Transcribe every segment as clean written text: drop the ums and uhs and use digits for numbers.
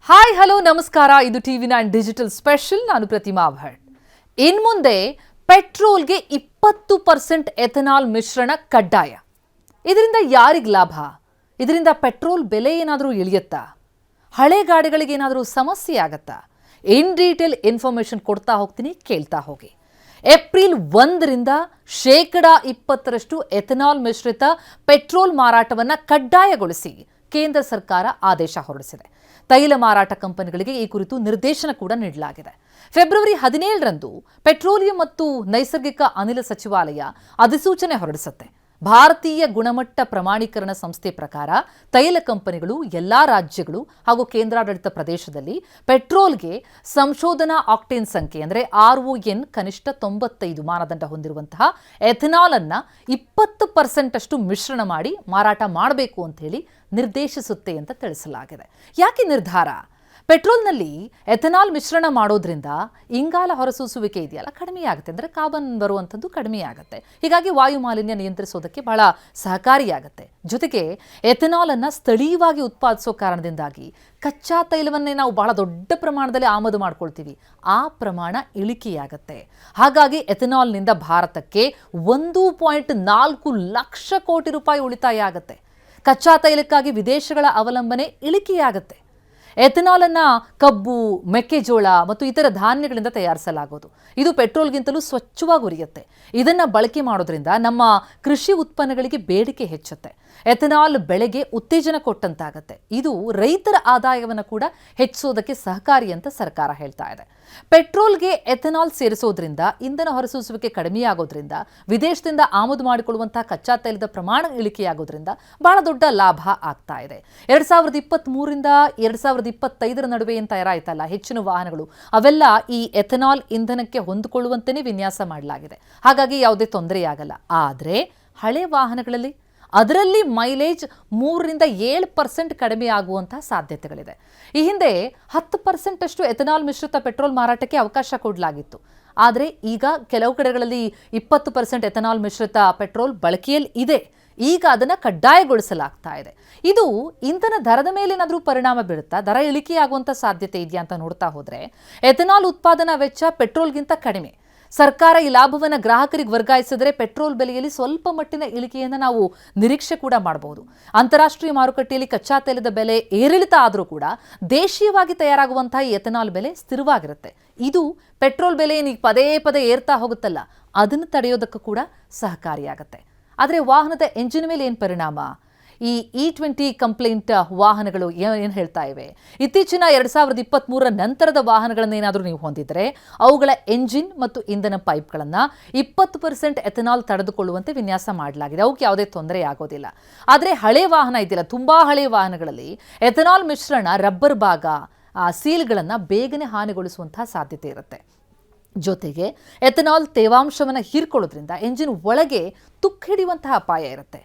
Hi hello ನಮಸ್ಕಾರ. ಇದು TV9 digital special. ನಾನು ಪ್ರತಿಮಾ ಭಟ್. ಇನ್ಮುಂದೆ ಪೆಟ್ರೋಲ್ಗೆ 20% ಎಥನಾಲ್ ಮಿಶ್ರಣ ಕಡ್ಡಾಯ. ಇದರಿಂದ ಯಾರಿಗೆ ಲಾಭ? ಇದರಿಂದ ಪೆಟ್ರೋಲ್ ಬೆಲೆ ಏನಾದರೂ ಇಳಿಯುತ್ತಾ? ಹಳೆ ಗಾಡಿಗಳಿಗೆ ಏನಾದರೂ ಸಮಸ್ಯೆ ಆಗತ್ತಾ? ಇನ್ ಡೀಟೇಲ್ ಇನ್ಫಾರ್ಮೇಷನ್ ಕೊಡ್ತಾ ಹೋಗ್ತೀನಿ, ಕೇಳ್ತಾ ಹೋಗಿ. ಏಪ್ರಿಲ್ 1ರಿಂದ 20% ಎಥನಾಲ್ ಮಿಶ್ರಿತ ಪೆಟ್ರೋಲ್ ಮಾರಾಟವನ್ನು ಕಡ್ಡಾಯಗೊಳಿಸಿ ಕೇಂದ್ರ ಸರ್ಕಾರ ಆದೇಶ ಹೊರಡಿಸಿದೆ. ತೈಲ ಮಾರಾಟ ಕಂಪನಿಗಳಿಗೆ ಈ ಕುರಿತು ನಿರ್ದೇಶನ ಕೂಡ ನೀಡಲಾಗಿದೆ. ಫೆಬ್ರವರಿ 17ರಂದು ಪೆಟ್ರೋಲಿಯಂ ಮತ್ತು ನೈಸರ್ಗಿಕ ಅನಿಲ ಸಚಿವಾಲಯ ಅಧಿಸೂಚನೆ ಹೊರಡಿಸುತ್ತೆ. ಭಾರತೀಯ ಗುಣಮಟ್ಟ ಪ್ರಮಾಣೀಕರಣ ಸಂಸ್ಥೆ ಪ್ರಕಾರ ತೈಲ ಕಂಪನಿಗಳು ಎಲ್ಲಾ ರಾಜ್ಯಗಳು ಹಾಗೂ ಕೇಂದ್ರಾಡಳಿತ ಪ್ರದೇಶದಲ್ಲಿ ಪೆಟ್ರೋಲ್ಗೆ ಸಂಶೋಧನಾ ಆಕ್ಟೇನ್ ಸಂಖ್ಯೆ ಅಂದರೆ RON ಕನಿಷ್ಠ 95 ಮಾನದಂಡ ಹೊಂದಿರುವಂತಹ ಎಥನಾಲ್ ಅನ್ನ 20% ಅಷ್ಟು ಮಿಶ್ರಣ ಮಾಡಿ ಮಾರಾಟ ಮಾಡಬೇಕು ಅಂತ ಹೇಳಿ ನಿರ್ದೇಶಿಸುತ್ತೆ ಅಂತ ತಿಳಿಸಲಾಗಿದೆ. ಯಾಕೆ ನಿರ್ಧಾರ? ಪೆಟ್ರೋಲ್ನಲ್ಲಿ ಎಥನಾಲ್ ಮಿಶ್ರಣ ಮಾಡೋದ್ರಿಂದ ಇಂಗಾಲ ಹೊರಸೂಸುವಿಕೆ ಇದೆಯಲ್ಲ ಕಡಿಮೆಯಾಗುತ್ತೆ, ಅಂದರೆ ಕಾರ್ಬನ್ ಬರುವಂಥದ್ದು ಕಡಿಮೆಯಾಗುತ್ತೆ. ಹೀಗಾಗಿ ವಾಯು ಮಾಲಿನ್ಯ ನಿಯಂತ್ರಿಸೋದಕ್ಕೆ ಬಹಳ ಸಹಕಾರಿಯಾಗುತ್ತೆ. ಜೊತೆಗೆ ಎಥನಾಲ್ ಅನ್ನು ಸ್ಥಳೀಯವಾಗಿ ಉತ್ಪಾದಿಸೋ ಕಾರಣದಿಂದಾಗಿ ಕಚ್ಚಾ ತೈಲವನ್ನೇ ನಾವು ಬಹಳ ದೊಡ್ಡ ಪ್ರಮಾಣದಲ್ಲಿ ಆಮದು ಮಾಡ್ಕೊಳ್ತೀವಿ, ಆ ಪ್ರಮಾಣ ಇಳಿಕೆಯಾಗುತ್ತೆ. ಹಾಗಾಗಿ ಎಥನಾಲ್ನಿಂದ ಭಾರತಕ್ಕೆ 1.4 ಲಕ್ಷ ಕೋಟಿ ರೂಪಾಯಿ ಉಳಿತಾಯ ಆಗುತ್ತೆ. ಕಚ್ಚಾ ತೈಲಕ್ಕಾಗಿ ವಿದೇಶಗಳ ಅವಲಂಬನೆ ಇಳಿಕೆಯಾಗುತ್ತೆ. ಎಥನಾಲ್ ಅನ್ನ ಕಬ್ಬು, ಮೆಕ್ಕೆಜೋಳ ಮತ್ತು ಇತರ ಧಾನ್ಯಗಳಿಂದ ತಯಾರಿಸಲಾಗುವುದು. ಇದು ಪೆಟ್ರೋಲ್ಗಿಂತಲೂ ಸ್ವಚ್ಛವಾಗಿ ಉರಿಯುತ್ತೆ. ಇದನ್ನ ಬಳಕೆ ಮಾಡೋದ್ರಿಂದ ನಮ್ಮ ಕೃಷಿ ಉತ್ಪನ್ನಗಳಿಗೆ ಬೇಡಿಕೆ ಹೆಚ್ಚುತ್ತೆ. ಎಥನಾಲ್ ಬೆಳೆಗೆ ಉತ್ತೇಜನ ಕೊಟ್ಟಂತಾಗತ್ತೆ. ಇದು ರೈತರ ಆದಾಯವನ್ನು ಕೂಡ ಹೆಚ್ಚಿಸೋದಕ್ಕೆ ಸಹಕಾರಿ ಅಂತ ಸರ್ಕಾರ ಹೇಳ್ತಾ ಇದೆ. ಪೆಟ್ರೋಲ್ಗೆ ಎಥನಾಲ್ ಸೇರಿಸೋದ್ರಿಂದ ಇಂಧನ ಹೊರಸೂಸುವಿಕೆ ಕಡಿಮೆಯಾಗೋದ್ರಿಂದ ವಿದೇಶದಿಂದ ಆಮದು ಮಾಡಿಕೊಳ್ಳುವಂತಹ ಕಚ್ಚಾ ತೈಲದ ಪ್ರಮಾಣ ಇಳಿಕೆಯಾಗೋದ್ರಿಂದ ಬಹಳ ದೊಡ್ಡ ಲಾಭ ಆಗ್ತಾ ಇದೆ. 2023ರಿಂದ 2025 ನಡುವೆ ಏನು ತಯಾರಾಯ್ತಲ್ಲ ಹೆಚ್ಚಿನ ವಾಹನಗಳು, ಅವೆಲ್ಲ ಈ ಎಥನಾಲ್ ಇಂಧನಕ್ಕೆ ಹೊಂದಿಕೊಳ್ಳುವಂತೆಯೇ ವಿನ್ಯಾಸ ಮಾಡಲಾಗಿದೆ. ಹಾಗಾಗಿ ಯಾವುದೇ ತೊಂದರೆಯಾಗಲ್ಲ. ಆದರೆ ಹಳೆ ವಾಹನಗಳಲ್ಲಿ ಅದರಲ್ಲಿ ಮೈಲೇಜ್ 3ರಿಂದ 7% ಕಡಿಮೆ ಆಗುವಂತಹ ಸಾಧ್ಯತೆಗಳಿದೆ. ಈ ಹಿಂದೆ 10% ಅಷ್ಟು ಎಥನಾಲ್ ಮಿಶ್ರಿತ ಪೆಟ್ರೋಲ್ ಮಾರಾಟಕ್ಕೆ ಅವಕಾಶ ಕೊಡಲಾಗಿತ್ತು. ಆದರೆ ಈಗ ಕೆಲವು ಕಡೆಗಳಲ್ಲಿ 20% ಎಥನಾಲ್ ಮಿಶ್ರಿತ ಪೆಟ್ರೋಲ್ ಬಳಕೆಯಲ್ಲಿ ಇದೆ. ಈಗ ಅದನ್ನು ಕಡ್ಡಾಯಗೊಳಿಸಲಾಗ್ತಾ ಇದೆ. ಇದು ಇಂಧನ ದರದ ಮೇಲೆ ಏನಾದರೂ ಪರಿಣಾಮ ಬೀರುತ್ತಾ? ದರ ಇಳಿಕೆಯಾಗುವಂಥ ಸಾಧ್ಯತೆ ಇದೆಯಾ ಅಂತ ನೋಡ್ತಾ ಹೋದರೆ ಎಥನಾಲ್ ಉತ್ಪಾದನಾ ವೆಚ್ಚ ಪೆಟ್ರೋಲ್ಗಿಂತ ಕಡಿಮೆ. ಸರ್ಕಾರ ಈ ಲಾಭವನ್ನು ಗ್ರಾಹಕರಿಗೆ ವರ್ಗಾಯಿಸಿದರೆ ಪೆಟ್ರೋಲ್ ಬೆಲೆಯಲ್ಲಿ ಸ್ವಲ್ಪ ಮಟ್ಟಿನ ಇಳಿಕೆಯನ್ನು ನಾವು ನಿರೀಕ್ಷೆ ಕೂಡ ಮಾಡಬಹುದು. ಅಂತಾರಾಷ್ಟ್ರೀಯ ಮಾರುಕಟ್ಟೆಯಲ್ಲಿ ಕಚ್ಚಾ ತೈಲದ ಬೆಲೆ ಏರಿಳಿತ ಆದರೂ ಕೂಡ ದೇಶೀಯವಾಗಿ ತಯಾರಾಗುವಂತಹ ಈ ಎಥನಾಲ್ ಬೆಲೆ ಸ್ಥಿರವಾಗಿರುತ್ತೆ. ಇದು ಪೆಟ್ರೋಲ್ ಬೆಲೆ ಏನೀಗ ಪದೇ ಪದೇ ಏರ್ತಾ ಹೋಗುತ್ತಲ್ಲ, ಅದನ್ನು ತಡೆಯೋದಕ್ಕೂ ಕೂಡ ಸಹಕಾರಿಯಾಗುತ್ತೆ. ಆದರೆ ವಾಹನದ ಎಂಜಿನ್ ಮೇಲೆ ಏನು ಪರಿಣಾಮ? ಈ E20 ಕಂಪ್ಲೇಂಟ್ ವಾಹನಗಳು ಏನು ಹೇಳ್ತಾ ಇವೆ? ಇತ್ತೀಚಿನ 2023ರ ನಂತರದ ವಾಹನಗಳನ್ನು ಏನಾದರೂ ನೀವು ಹೊಂದಿದ್ರೆ ಅವುಗಳ ಎಂಜಿನ್ ಮತ್ತು ಇಂಧನ ಪೈಪ್ಗಳನ್ನು 20% ಎಥನಾಲ್ ತಡೆದುಕೊಳ್ಳುವಂತೆ ವಿನ್ಯಾಸ ಮಾಡಲಾಗಿದೆ. ಅವಕ್ಕೆ ಯಾವುದೇ ತೊಂದರೆ ಆಗೋದಿಲ್ಲ. ಆದರೆ ಹಳೆ ವಾಹನ ಇದೆಯಲ್ಲ, ತುಂಬಾ ಹಳೆ ವಾಹನಗಳಲ್ಲಿ ಎಥನಾಲ್ ಮಿಶ್ರಣ ರಬ್ಬರ್ ಭಾಗ, ಸೀಲ್ಗಳನ್ನು ಬೇಗನೆ ಹಾನಿಗೊಳಿಸುವಂತಹ ಸಾಧ್ಯತೆ ಇರುತ್ತೆ. ಜೊತೆಗೆ ಎಥನಾಲ್ ತೇವಾಂಶವನ್ನು ಹೀರ್ಕೊಳ್ಳೋದ್ರಿಂದ ಎಂಜಿನ್ ಒಳಗೆ ತುಕ್ಕು ಹಿಡಿಯುವಂತಹ ಅಪಾಯ ಇರುತ್ತೆ.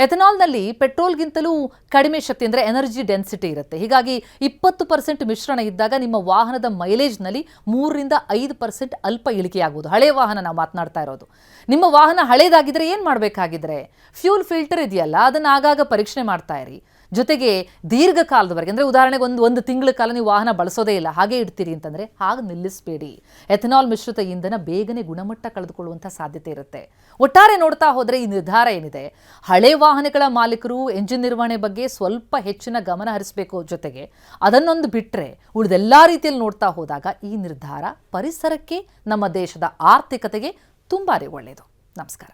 ಎಥನಾಲ್ನಲ್ಲಿ ಪೆಟ್ರೋಲ್ಗಿಂತಲೂ ಕಡಿಮೆ ಶಕ್ತಿ ಅಂದರೆ ಎನರ್ಜಿ ಡೆನ್ಸಿಟಿ ಇರುತ್ತೆ. ಹೀಗಾಗಿ 20% ಮಿಶ್ರಣ ಇದ್ದಾಗ ನಿಮ್ಮ ವಾಹನದ ಮೈಲೇಜ್ನಲ್ಲಿ 3ರಿಂದ 5% ಅಲ್ಪ ಇಳಿಕೆಯಾಗುವುದು. ಹಳೆ ವಾಹನ ನಾವು ಮಾತನಾಡ್ತಾ ಇರೋದು. ನಿಮ್ಮ ವಾಹನ ಹಳೇದಾಗಿದ್ದರೆ ಏನು ಮಾಡಬೇಕಾಗಿದ್ರೆ ಫ್ಯೂಲ್ ಫಿಲ್ಟರ್ ಇದೆಯಲ್ಲ, ಅದನ್ನು ಆಗಾಗ ಪರೀಕ್ಷೆ ಮಾಡ್ತಾ ಇರಿ. ಜೊತೆಗೆ ದೀರ್ಘಕಾಲದವರೆಗೆ ಅಂದರೆ ಉದಾಹರಣೆಗೆ ಒಂದು ತಿಂಗಳ ಕಾಲ ನೀವು ವಾಹನ ಬಳಸೋದೇ ಇಲ್ಲ, ಹಾಗೆ ಇಡ್ತೀರಿ ಅಂತಂದರೆ ಹಾಗೆ ನಿಲ್ಲಿಸಬೇಡಿ. ಎಥನಾಲ್ ಮಿಶ್ರಿತ ಇಂಧನ ಬೇಗನೆ ಗುಣಮಟ್ಟ ಕಳೆದುಕೊಳ್ಳುವಂಥ ಸಾಧ್ಯತೆ ಇರುತ್ತೆ. ಒಟ್ಟಾರೆ ನೋಡ್ತಾ ಹೋದರೆ ಈ ನಿರ್ಧಾರ ಏನಿದೆ, ಹಳೆ ವಾಹನಗಳ ಮಾಲೀಕರು ಎಂಜಿನ್ ನಿರ್ವಹಣೆ ಬಗ್ಗೆ ಸ್ವಲ್ಪ ಹೆಚ್ಚಿನ ಗಮನ ಹರಿಸಬೇಕು. ಜೊತೆಗೆ ಅದನ್ನೊಂದು ಬಿಟ್ಟರೆ ಉಳಿದೆಲ್ಲ ರೀತಿಯಲ್ಲಿ ನೋಡ್ತಾ ಹೋದಾಗ ಈ ನಿರ್ಧಾರ ಪರಿಸರಕ್ಕೆ, ನಮ್ಮ ದೇಶದ ಆರ್ಥಿಕತೆಗೆ ತುಂಬಾ ಒಳ್ಳೆಯದು. ನಮಸ್ಕಾರ.